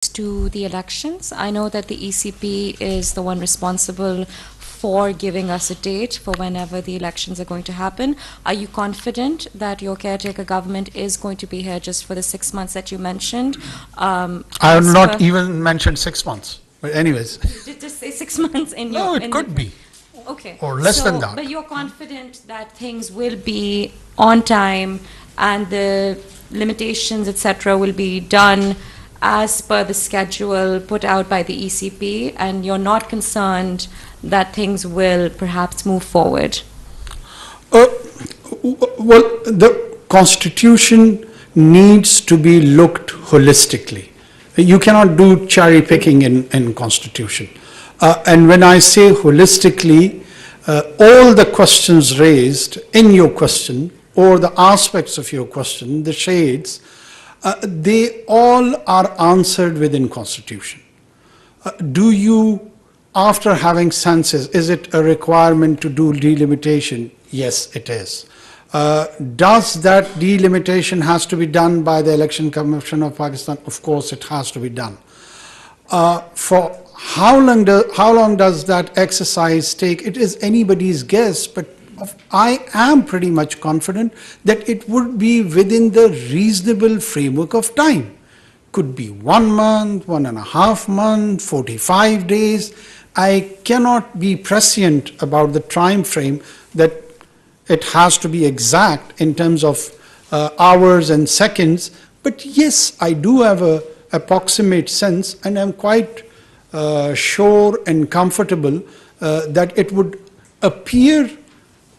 to the elections? I know that the ECP is the one responsible for giving us a date for whenever the elections are going to happen. Are you confident that your caretaker government is going to be here just for the 6 months that you mentioned? I have not even mentioned 6 months. But anyways. Just say 6 months in your... No, it could be. Okay. Or less than that. But you're confident that things will be on time and the limitations, etc., will be done as per the schedule put out by the ECP, and you're not concerned that things will perhaps move forward? Well, the Constitution needs to be looked holistically. You cannot do cherry picking in Constitution. And when I say holistically, all the questions raised in your question or the aspects of your question, the shades, they all are answered within Constitution. Do you, after having census, is it a requirement to do delimitation? Yes, it is. Does that delimitation has to be done by the Election Commission of Pakistan? Of course, it has to be done. For how long does that exercise take? It is anybody's guess, but I am pretty much confident that it would be within the reasonable framework of time. Could be 1 month, 1.5 months, 45 days. I cannot be prescient about the time frame that it has to be exact in terms of hours and seconds. But yes, I do have an approximate sense, and I'm quite sure and comfortable that it would appear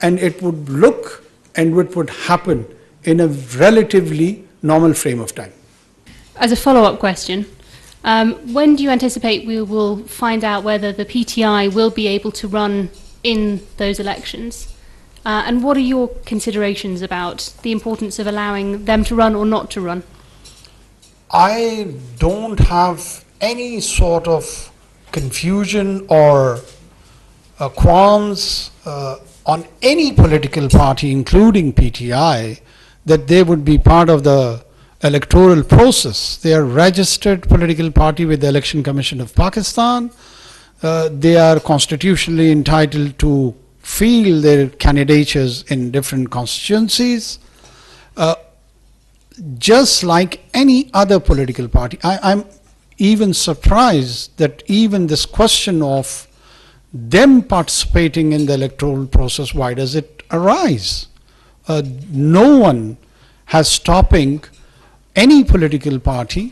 and it would look and it would happen in a relatively normal frame of time. As a follow-up question, when do you anticipate we will find out whether the PTI will be able to run in those elections? And what are your considerations about the importance of allowing them to run or not to run? I don't have any sort of confusion or qualms on any political party, including PTI, that they would be part of the electoral process. They are registered political party with the Election Commission of Pakistan. They are constitutionally entitled to field their candidatures in different constituencies, just like any other political party. I'm even surprised that even this question of them participating in the electoral process, why does it arise? No one has stopping any political party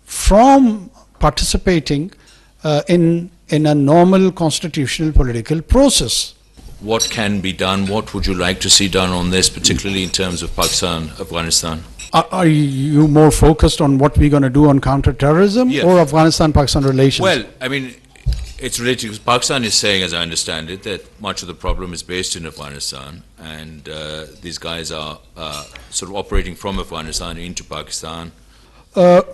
from participating in a normal constitutional political process. What can be done? What would you like to see done on this, particularly in terms of Pakistan, Afghanistan? Are you more focused on what we're going to do on counter-terrorism, yes, or Afghanistan-Pakistan relations? Well, I mean, it's related because Pakistan is saying, as I understand it, that much of the problem is based in Afghanistan, and these guys are sort of operating from Afghanistan into Pakistan.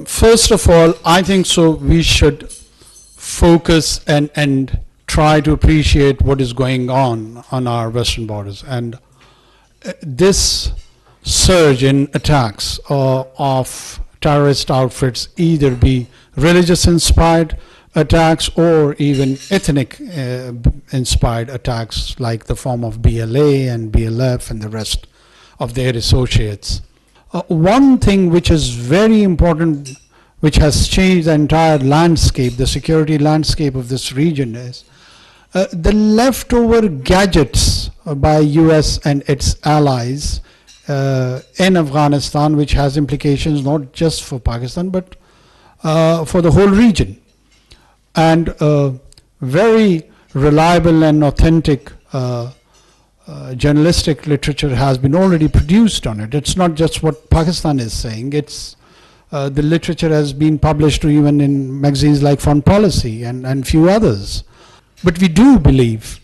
First of all, I think so we should focus and try to appreciate what is going on our western borders. And this surge in attacks of terrorist outfits, either be religious inspired attacks or even ethnic inspired attacks, like the form of BLA and BLF and the rest of their associates. One thing which is very important, which has changed the entire landscape, the security landscape of this region, is the leftover gadgets by US and its allies in Afghanistan, which has implications not just for Pakistan but for the whole region. And very reliable and authentic journalistic literature has been already produced on it. It's not just what Pakistan is saying, it's the literature has been published even in magazines like Foreign Policy and few others. But we do believe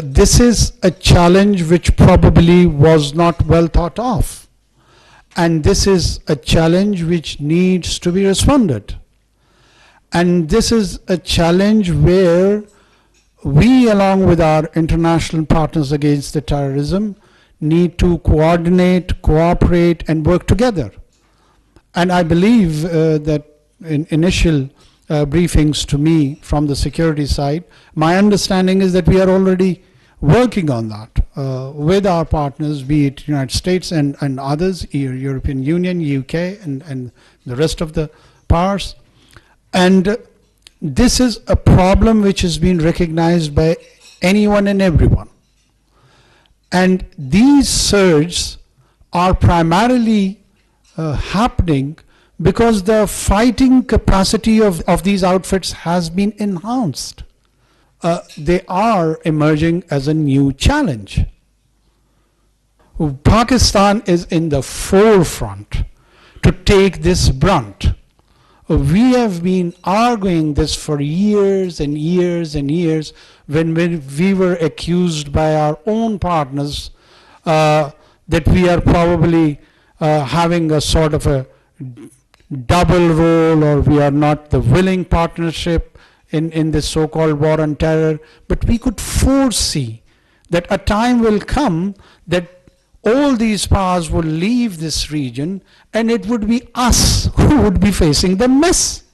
this is a challenge which probably was not well thought of. And this is a challenge which needs to be responded. And this is a challenge where we, along with our international partners against the terrorism, need to coordinate, cooperate, and work together. And I believe that in initial briefings to me from the security side, my understanding is that we are already working on that with our partners, be it United States and others, European Union, UK, and the rest of the powers. And this is a problem which has been recognized by anyone and everyone. And these surges are primarily happening because the fighting capacity of these outfits has been enhanced. They are emerging as a new challenge. Pakistan is in the forefront to take this brunt. We have been arguing this for years and years and years when we were accused by our own partners that we are probably having a sort of a double role, or we are not the willing partnership in this so-called war on terror. But we could foresee that a time will come that all these powers will leave this region and it would be us who would be facing the mess.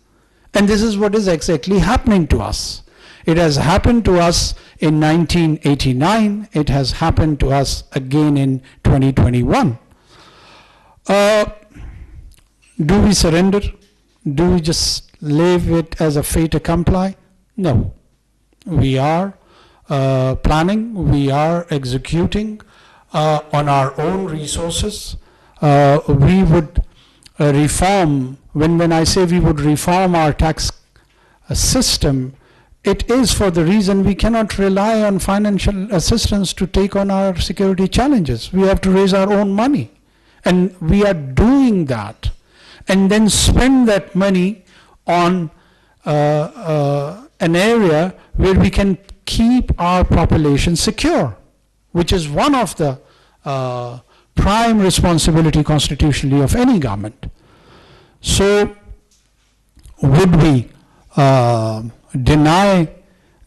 And this is what is exactly happening to us. It has happened to us in 1989. It has happened to us again in 2021. Do we surrender? Do we just leave it as a fait accompli? No. We are planning, we are executing on our own resources. We would reform, when I say we would reform our tax system, it is for the reason we cannot rely on financial assistance to take on our security challenges. We have to raise our own money. And we are doing that. And then spend that money on an area where we can keep our population secure, which is one of the prime responsibility constitutionally of any government. So would we deny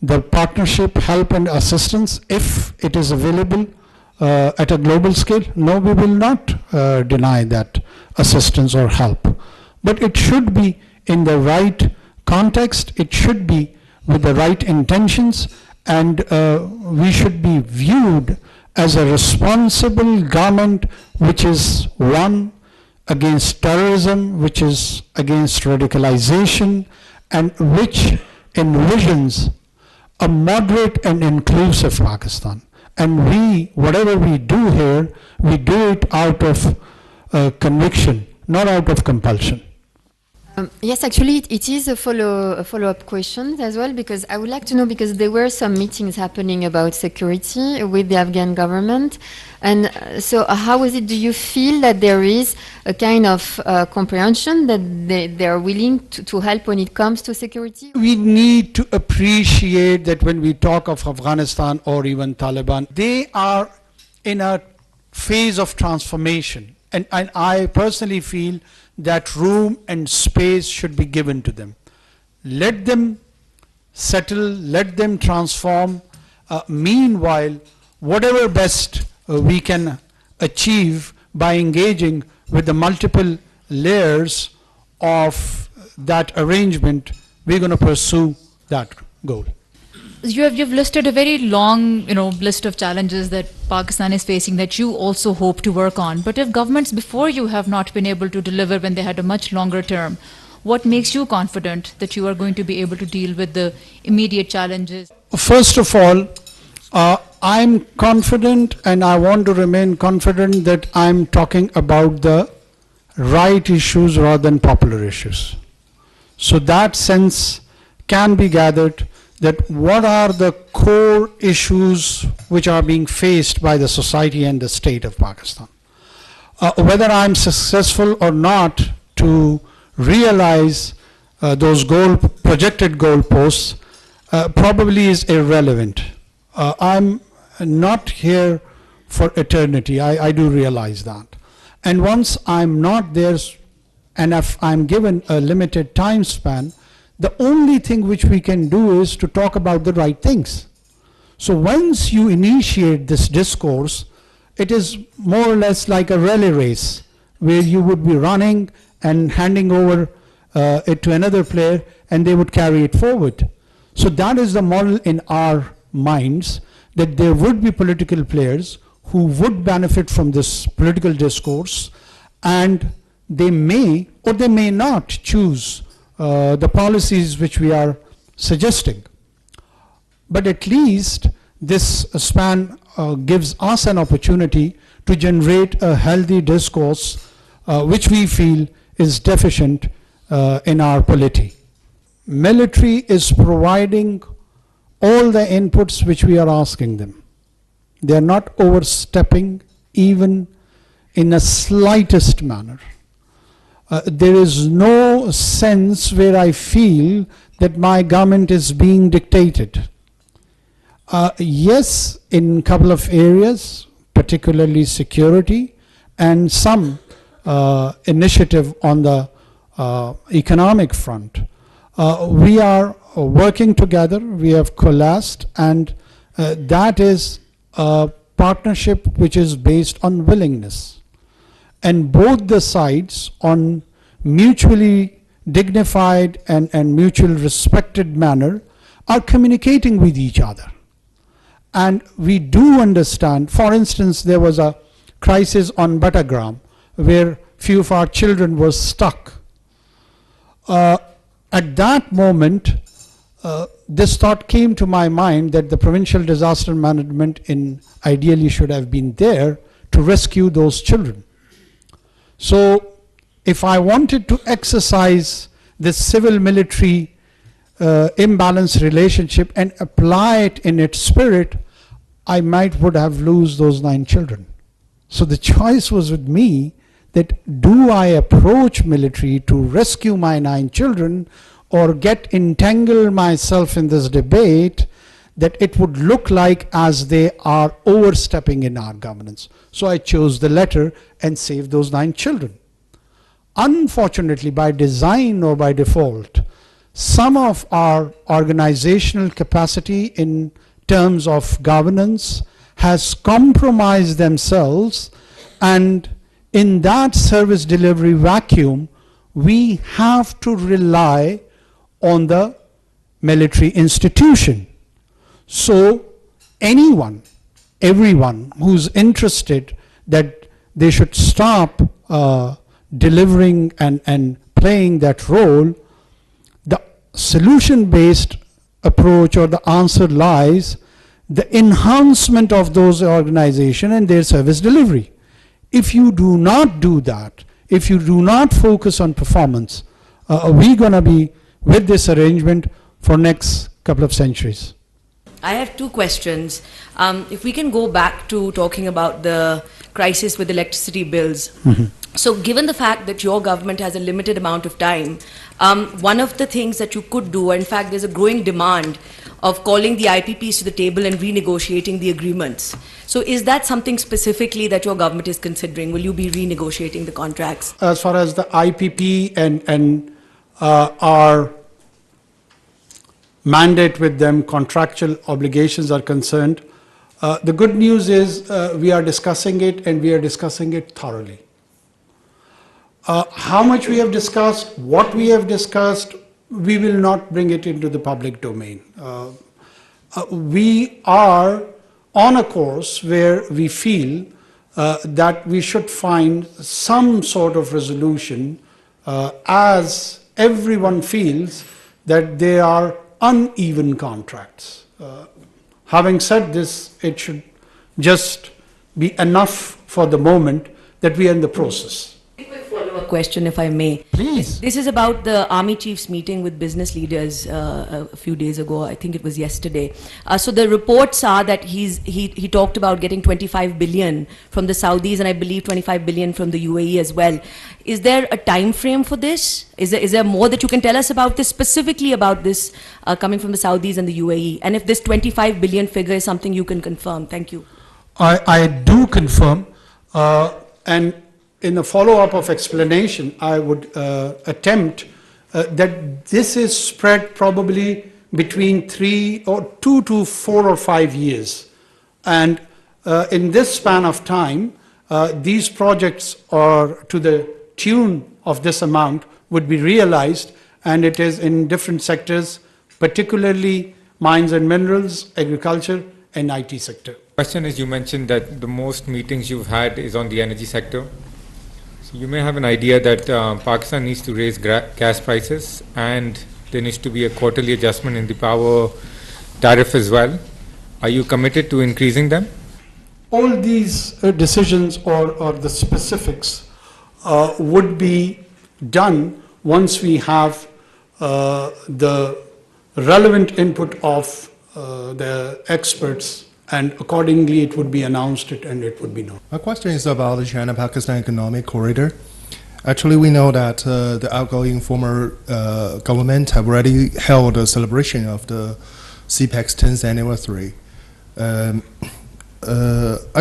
the partnership, help and assistance if it is available at a global scale? No, we will not deny that assistance or help. But it should be in the right context, it should be with the right intentions, and we should be viewed as a responsible government which is one against terrorism, which is against radicalization, and which envisions a moderate and inclusive Pakistan. And we, whatever we do here, we do it out of conviction, not out of compulsion. Yes, actually, it is a follow-up question as well, because I would like to know, because there were some meetings happening about security with the Afghan government, and so how is it, do you feel that there is a kind of comprehension that they are willing to help when it comes to security? We need to appreciate that when we talk of Afghanistan or even Taliban, they are in a phase of transformation, and I personally feel that room and space should be given to them. Let them settle, let them transform. Meanwhile, whatever best we can achieve by engaging with the multiple layers of that arrangement, we're going to pursue that goal. You've listed a very long, list of challenges that Pakistan is facing that you also hope to work on. But if governments before you have not been able to deliver when they had a much longer term, what makes you confident that you are going to be able to deal with the immediate challenges? First of all, I'm confident, and I want to remain confident, that I'm talking about the right issues rather than popular issues. So that sense can be gathered, that what are the core issues which are being faced by the society and the state of Pakistan. Whether I'm successful or not to realize those projected goalposts probably is irrelevant. I'm not here for eternity. I do realize that. And once I'm not there, and if I'm given a limited time span, the only thing which we can do is to talk about the right things. So once you initiate this discourse, it is more or less like a relay race where you would be running and handing over it to another player, and they would carry it forward. So that is the model in our minds, that there would be political players who would benefit from this political discourse, and they may or they may not choose the policies which we are suggesting. But at least this span gives us an opportunity to generate a healthy discourse which we feel is deficient in our polity. Military is providing all the inputs which we are asking them. They are not overstepping even in a slightest manner. There is no sense where I feel that my government is being dictated. Yes, in a couple of areas, particularly security, and some initiative on the economic front. We are working together, we have coalesced, and that is a partnership which is based on willingness. And both the sides, on mutually dignified and mutual respected manner, are communicating with each other. And we do understand, for instance, there was a crisis on Battagram where few of our children were stuck. At that moment, this thought came to my mind that the provincial disaster management ideally should have been there to rescue those children. So if I wanted to exercise this civil-military imbalanced relationship and apply it in its spirit, I would have lost those 9 children. So the choice was with me, that do I approach military to rescue my 9 children, or get entangled myself in this debate that it would look like as they are overstepping in our governance. So I chose the latter and saved those 9 children. Unfortunately, by design or by default, some of our organizational capacity in terms of governance has compromised themselves, and in that service delivery vacuum, we have to rely on the military institution. So anyone, everyone who's interested that they should stop delivering and playing that role, the solution-based approach or the answer lies the enhancement of those organizations and their service delivery. If you do not do that, if you do not focus on performance, we're going to be with this arrangement for next couple of centuries. I have 2 questions. If we can go back to talking about the crisis with electricity bills. So given the fact that your government has a limited amount of time, one of the things that you could do, in fact there's a growing demand of calling the IPPs to the table and renegotiating the agreements. So is that something specifically that your government is considering? Will you be renegotiating the contracts? As far as the IPP and our mandate with them, contractual obligations are concerned, the good news is we are discussing it, and we are discussing it thoroughly. How much we have discussed, what we have discussed, we will not bring it into the public domain. We are on a course where we feel that we should find some sort of resolution as everyone feels that they are uneven contracts. Having said this, it should just be enough for the moment that we are in the process. A question, if I may. Please. This is about the army chiefs meeting with business leaders a few days ago. I think it was yesterday. So the reports are that he talked about getting 25 billion from the Saudis, and I believe 25 billion from the UAE as well. Is there a time frame for this? Is there more that you can tell us about this, specifically about this coming from the Saudis and the UAE? And if this 25 billion figure is something you can confirm? Thank you. I do confirm, and in a follow-up of explanation, I would attempt that this is spread probably between 2 to 4 or 5 years. And in this span of time, these projects are to the tune of this amount would be realized, and it is in different sectors, particularly mines and minerals, agriculture, and IT sector. Question is, you mentioned that the most meetings you've had is on the energy sector. So you may have an idea that Pakistan needs to raise gas prices, and there needs to be a quarterly adjustment in the power tariff as well. Are you committed to increasing them? All these decisions or the specifics would be done once we have the relevant input of the experts, and accordingly it would be announced and it would be known. My question is about the China-Pakistan Economic Corridor. Actually, we know that the outgoing former government have already held a celebration of the CPEC's 10th anniversary. I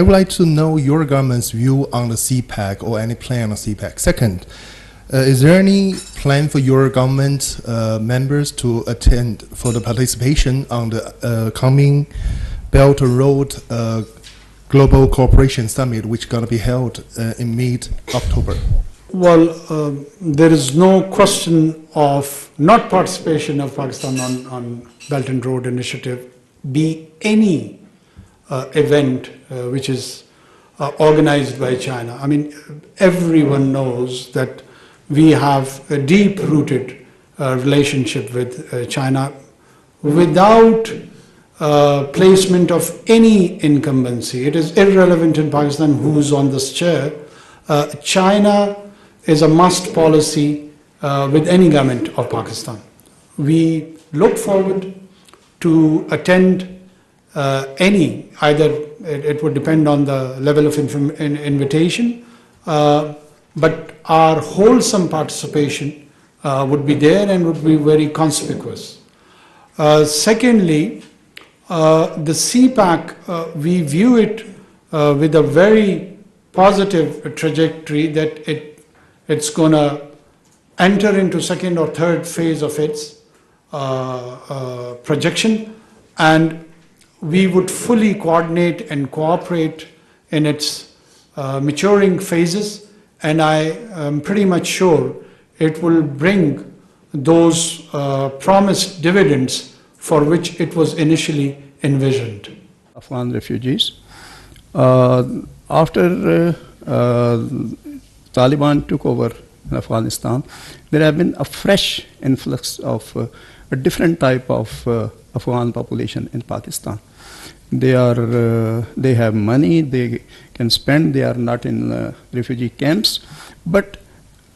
would like to know your government's view on the CPEC or any plan on CPEC. Second, is there any plan for your government members to attend for the participation on the coming Belt and Road Global Cooperation Summit, which is going to be held in mid-October? Well, there is no question of not participation of Pakistan on Belt and Road Initiative, be any event which is organized by China. I mean, everyone knows that we have a deep-rooted relationship with China without placement of any incumbency. It is irrelevant in Pakistan who's on this chair. China is a must policy with any government of Pakistan. We look forward to attend any, either it would depend on the level of invitation, but our wholesome participation would be there and would be very conspicuous. Secondly, the CPAC, we view it with a very positive trajectory that it's going to enter into second or third phase of its projection, and we would fully coordinate and cooperate in its maturing phases, and I am pretty much sure it will bring those promised dividends for which it was initially envisioned. Afghan refugees. After Taliban took over in Afghanistan, there have been a fresh influx of a different type of Afghan population in Pakistan. They have money, they can spend, they are not in refugee camps, but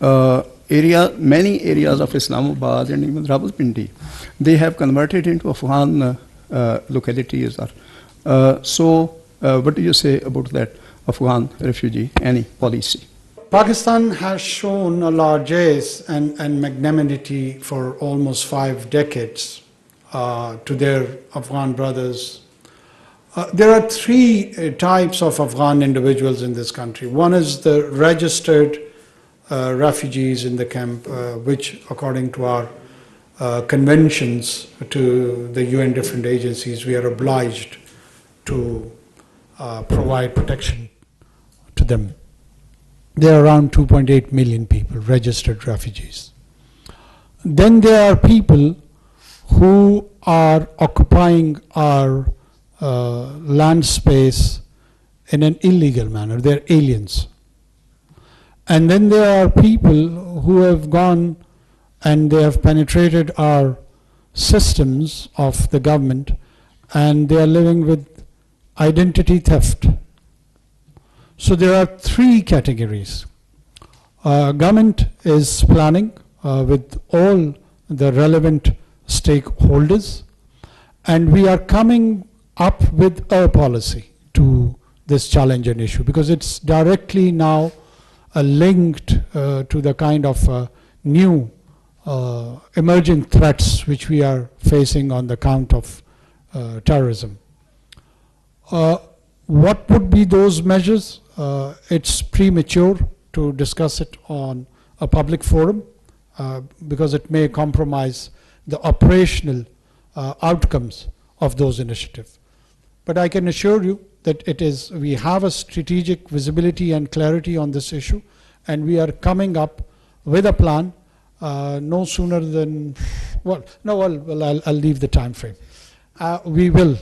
many areas of Islamabad and even Rawalpindi, they have converted into Afghan localities. So what do you say about that Afghan refugee, any policy? Pakistan has shown a largesse and magnanimity for almost 5 decades to their Afghan brothers. There are 3 types of Afghan individuals in this country. One is the registered refugees in the camp, which according to our conventions to the UN different agencies, we are obliged to provide protection to them. There are around 2.8 million people, registered refugees. Then there are people who are occupying our land space in an illegal manner. They're aliens. And then there are people who have gone and they have penetrated our systems of the government, and they are living with identity theft. So there are 3 categories. Government is planning with all the relevant stakeholders, and we are coming up with a policy to this challenge and issue, because it's directly now linked to the kind of new emerging threats which we are facing on the count of terrorism. What would be those measures? It's premature to discuss it on a public forum because it may compromise the operational outcomes of those initiatives. But I can assure you that we have a strategic visibility and clarity on this issue, and we are coming up with a plan no sooner than, I'll leave the time frame. We will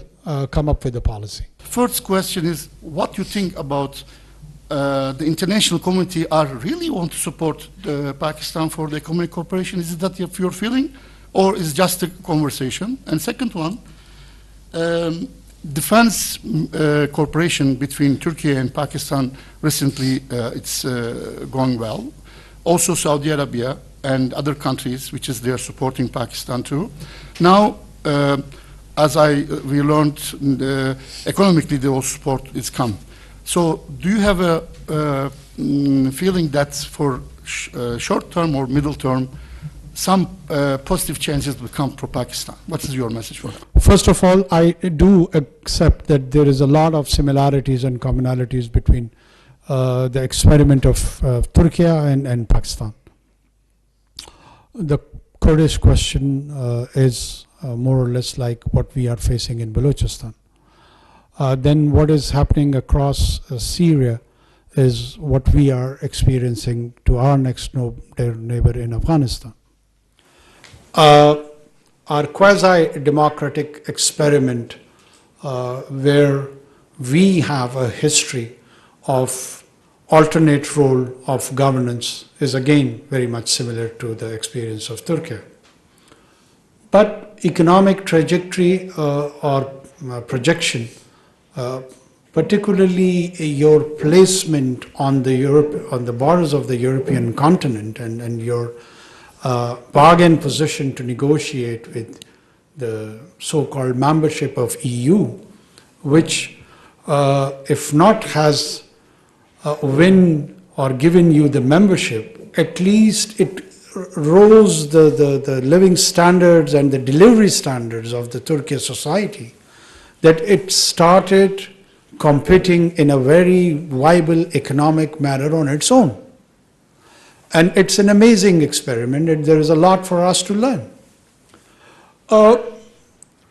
come up with a policy. First question is, what you think about the international community are really want to support Pakistan for the economic cooperation? Is it that your feeling, or is it just a conversation? And second one, defense cooperation between Turkey and Pakistan recently, it's going well. Also Saudi Arabia and other countries, which is they are supporting Pakistan too. Now, as we learned, economically the whole support is come. So do you have a feeling that for short term or middle term, some positive changes will come for Pakistan? What is your message for that? First of all, I do accept that there is a lot of similarities and commonalities between the experiment of Turkey and Pakistan. The Kurdish question is more or less like what we are facing in Balochistan. Then what is happening across Syria is what we are experiencing to our next neighbor in Afghanistan. Our quasi-democratic experiment where we have a history of alternate role of governance is again very much similar to the experience of Turkey. But economic trajectory or projection, particularly your placement on the borders of the European continent and your bargain position to negotiate with the so-called membership of EU, which if not has win or given you the membership, at least it rose the living standards and the delivery standards of the Turkish society, that it started competing in a very viable economic manner on its own. And it's an amazing experiment, and there is a lot for us to learn.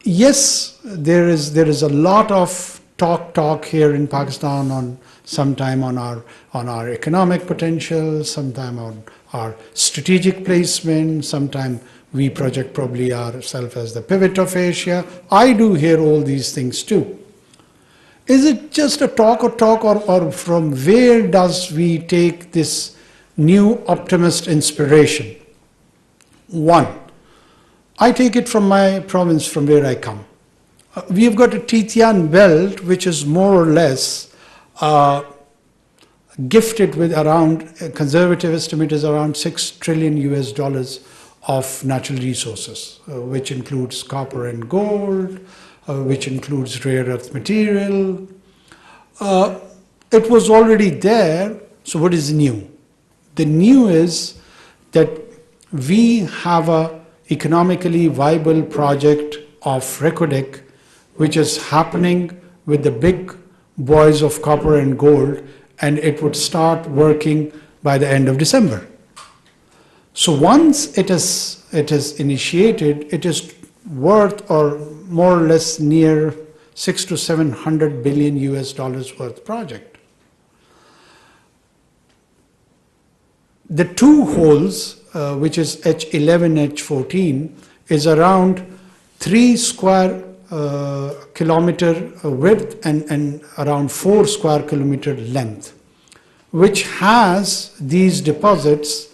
Yes, there is a lot of talk here in Pakistan on sometime on our economic potential, sometime on our strategic placement, sometime we project probably ourselves as the pivot of Asia. I do hear all these things too. Is it just a talk or from where does we take this new optimist inspiration? One, I take it from my province, from where I come. We have got a Titian belt which is more or less gifted with around, a conservative estimate is around $6 trillion of natural resources, which includes copper and gold, which includes rare earth material. It was already there, so what is new? The new is that we have a economically viable project of Reko, which is happening with the big boys of copper and gold, and it would start working by the end of December. So once it is initiated, it is worth or more or less near $600 to $700 billion worth project. The two holes, which is H11, H14, is around 3 square kilometer width and around 4 square kilometer length, which has these deposits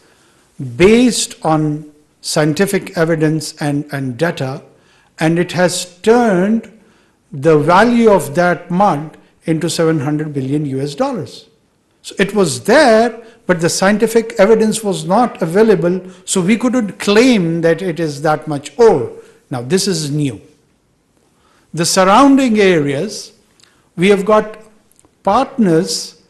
based on scientific evidence and data, and it has turned the value of that mud into $700 billion. So it was there, but the scientific evidence was not available, so we couldn't claim that it is that much ore. Now this is new. The surrounding areas, we have got partners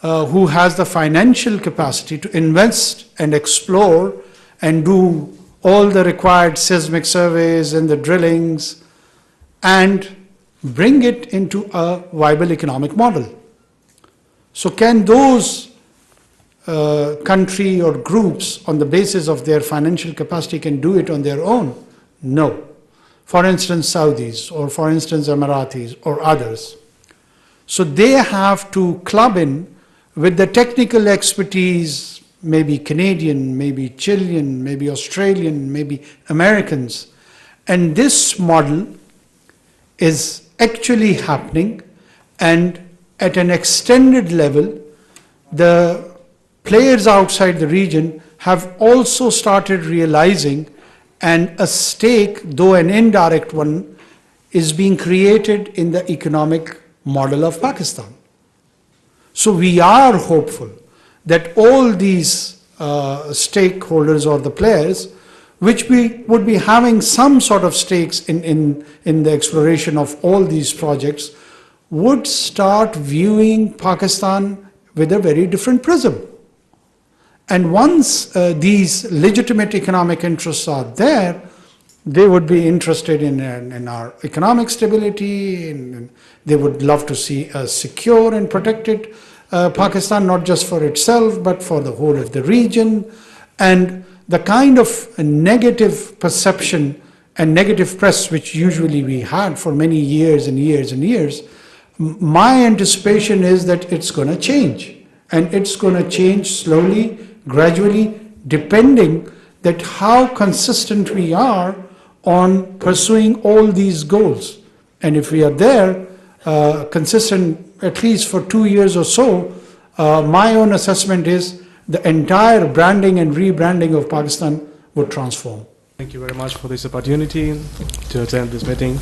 who has the financial capacity to invest and explore and do all the required seismic surveys and the drillings and bring it into a viable economic model. So can those country or groups on the basis of their financial capacity can do it on their own? No. For instance, Saudis, or for instance, Emiratis, or others. So they have to club in with the technical expertise, maybe Canadian, maybe Chilean, maybe Australian, maybe Americans. And this model is actually happening, and at an extended level, the players outside the region have also started realizing, and a stake, though an indirect one, is being created in the economic model of Pakistan. So we are hopeful that all these stakeholders or the players, which we would be having some sort of stakes in the exploration of all these projects, would start viewing Pakistan with a very different prism. And once these legitimate economic interests are there, they would be interested in our economic stability, and they would love to see a secure and protected Pakistan, not just for itself, but for the whole of the region. And the kind of negative perception and negative press which usually we had for many years and years and years, my anticipation is that it's going to change. And it's going to change slowly, gradually, depending that how consistent we are on pursuing all these goals. And if we are there, consistent at least for 2 years or so, my own assessment is the entire branding and rebranding of Pakistan would transform. Thank you very much for this opportunity to attend this meeting.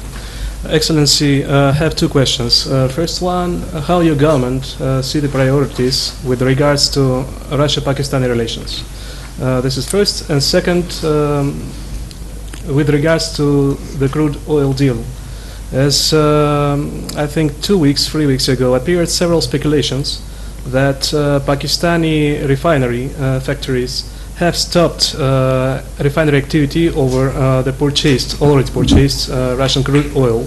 Excellency, I have two questions. First one, how your government see the priorities with regards to Russia-Pakistani relations? This is first. And second, with regards to the crude oil deal. As I think 3 weeks ago, appeared several speculations that Pakistani refinery factories have stopped refinery activity over the already purchased Russian crude oil.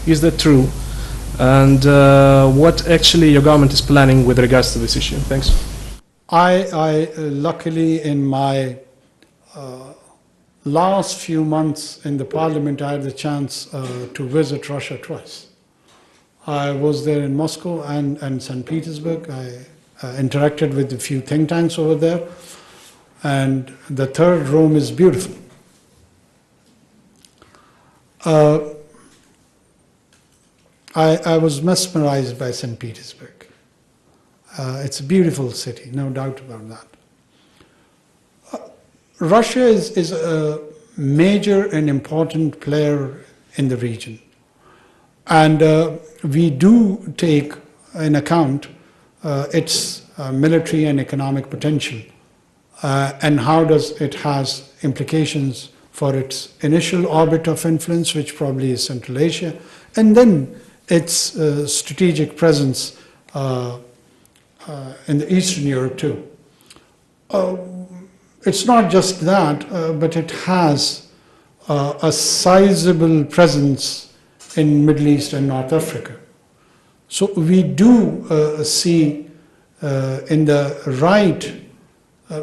Is that true? And what actually your government is planning with regards to this issue? Thanks. I luckily in my last few months in the parliament, I had the chance to visit Russia twice. I was there in Moscow and St. Petersburg. I interacted with a few think tanks over there. And the third, Rome, is beautiful. I was mesmerized by St. Petersburg. It's a beautiful city, no doubt about that. Russia is a major and important player in the region. And we do take in account its military and economic potential. And how does it has implications for its initial orbit of influence, which probably is Central Asia, and then its strategic presence in the Eastern Europe too. It's not just that, but it has a sizable presence in Middle East and North Africa. So we do see in the right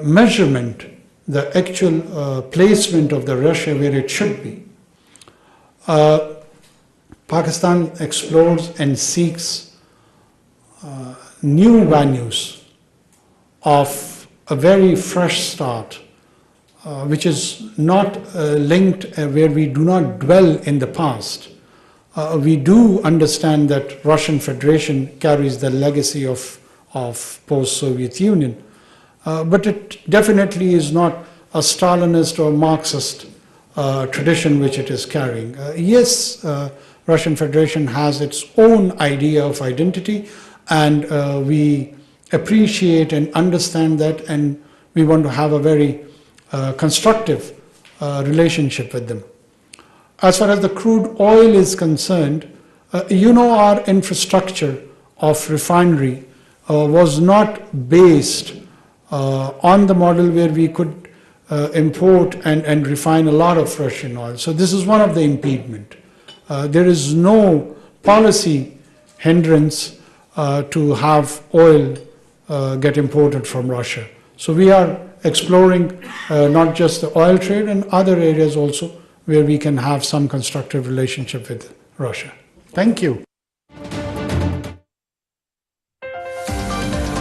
measurement the actual placement of the Russia where it should be. Pakistan explores and seeks new venues of a very fresh start, which is not linked where we do not dwell in the past. We do understand that Russian Federation carries the legacy of post-Soviet Union, but it definitely is not a Stalinist or Marxist tradition which it is carrying. Yes, Russian Federation has its own idea of identity, and we appreciate and understand that, and we want to have a very constructive relationship with them. As far as the crude oil is concerned, our infrastructure of refinery was not based on the model where we could import and refine a lot of Russian oil. So this is one of the impediment. There is no policy hindrance to have oil get imported from Russia. So we are exploring not just the oil trade and other areas also where we can have some constructive relationship with Russia. Thank you.